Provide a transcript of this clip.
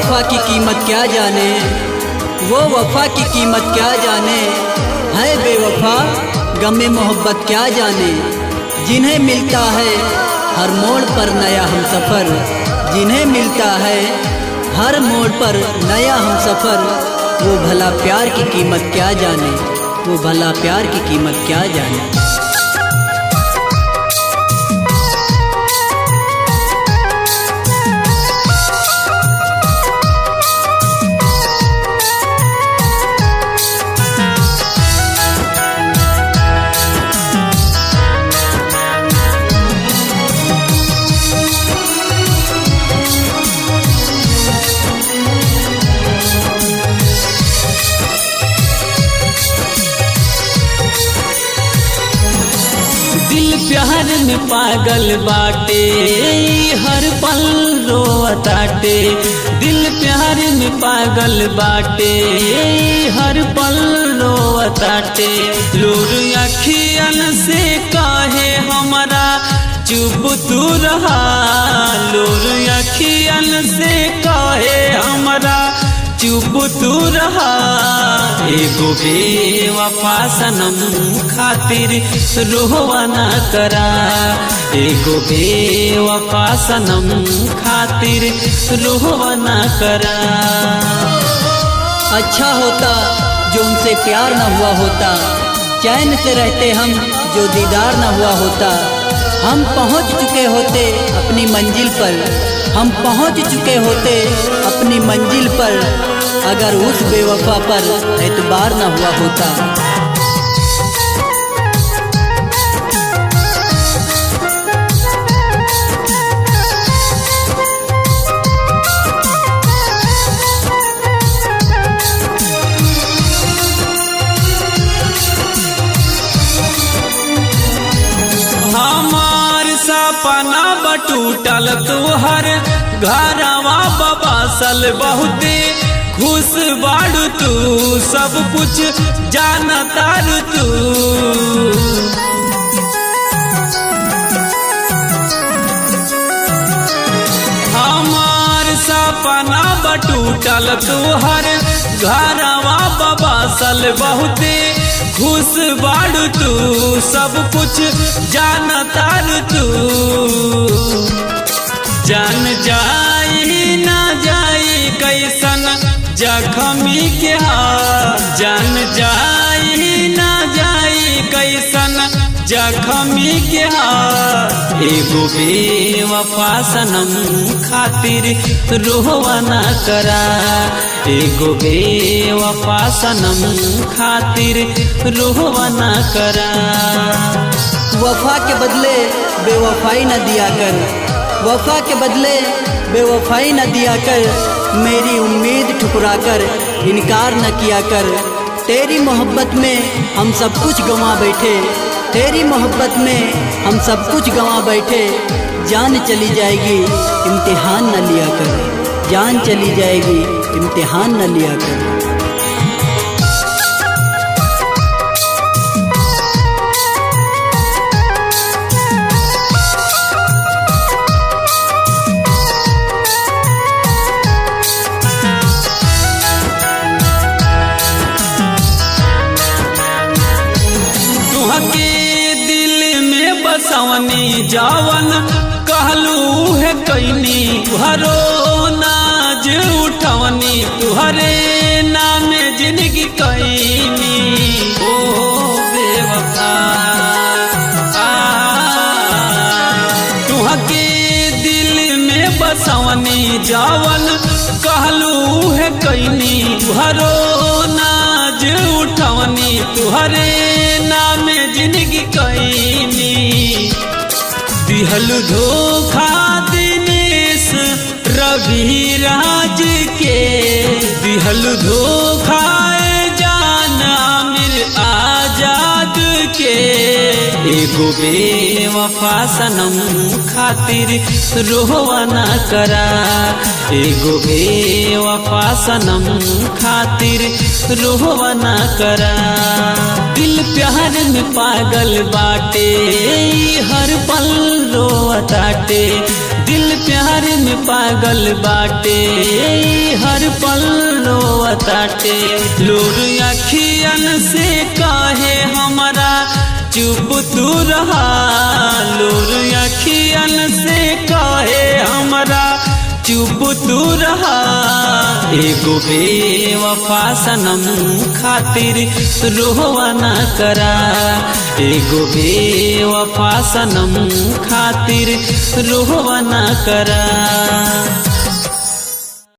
वफा की कीमत क्या जाने, वो वफा की कीमत क्या जाने, है बेवफा गमे मोहब्बत क्या जाने। जिन्हें मिलता है हर मोड़ पर नया हमसफ़र, जिन्हें मिलता है हर मोड़ पर नया हमसफ़र, वो भला प्यार की कीमत क्या जाने, वो भला प्यार की कीमत क्या जाने। दिल प्यार में पागल बाटे, हर पल रोवताटे। दिल प्यार में पागल बाटे, हर पल रोवताटे। लोर अखियन से काहे हमारा चुप तू रहा, लोर अखियन से काहे हमारा चुप तू रहा। एगो बेवफा सनम खातिर रोवा ना करा, एगो बेवफा सनम खातिर रोवा ना करा। अच्छा होता जो उनसे प्यार न हुआ होता, चैन से रहते हम जो दीदार न हुआ होता। हम पहुंच चुके होते अपनी मंजिल पर, हम पहुंच चुके होते अपनी मंजिल पर, अगर उस बेवफा पर एतबार न हुआ होता। हमार सपना बटूटल तुहर घरवा बबासल बहुते खुश बाड़ू तू, सब कुछ जानतार तू। हमार सपना बटूटल तुहर घरवा बबासल बहुते खुश बाड़ू तू, सब कुछ जानतार तू। जान जाई ना जाई कैसन जख्मी के हाल, जान जाई ना जाई कैसन जख्मी के हाल। एगो बेवफा सनम खातिर रोवा ना करा, एगो बेवफा सनम खातिर रोवा ना करा। वफा के बदले बेवफाई न दिया कर, वफा के बदले बेवफाई न दिया कर। मेरी उम्मीद ठुकरा कर इनकार न किया कर। तेरी मोहब्बत में हम सब कुछ गंवा बैठे, तेरी मोहब्बत में हम सब कुछ गंवा बैठे। जान चली जाएगी इम्तिहान न लिया कर, जान चली जाएगी इम्तिहान न लिया कर। बसवनी जावन कहलू है कैनी, तुहरो नाज उठवनी, तुहरे नाम जिंदगी कैनी। ओ बेवफा तुहके दिल में बसवनी जावन कहलू है कैनी, तुहरो नाज उठवनी, तुहरे नाम जिंदगी कैनी। दिहल धोखा दिनेश रवि राज के, दिहल धोखा जान आमिर आजाद के। एगो बेवफा सनम खातिर रोवा ना करा, एगो बेवफा सनम खातिर रोवा ना करा। दिल प्यार में पागल बाटे, हर पल रोवताटे। दिल प्यार में पागल बाटे हर पल रोवताटे लोर अखियन से काहे हमारा चुप तू रहा लोर अखियन से काहे हमारा चुप तू रहा एगो बेवफा सनम खातिर रोवा ना करा एगो बेवफा सनम खातिर रोवा ना करा।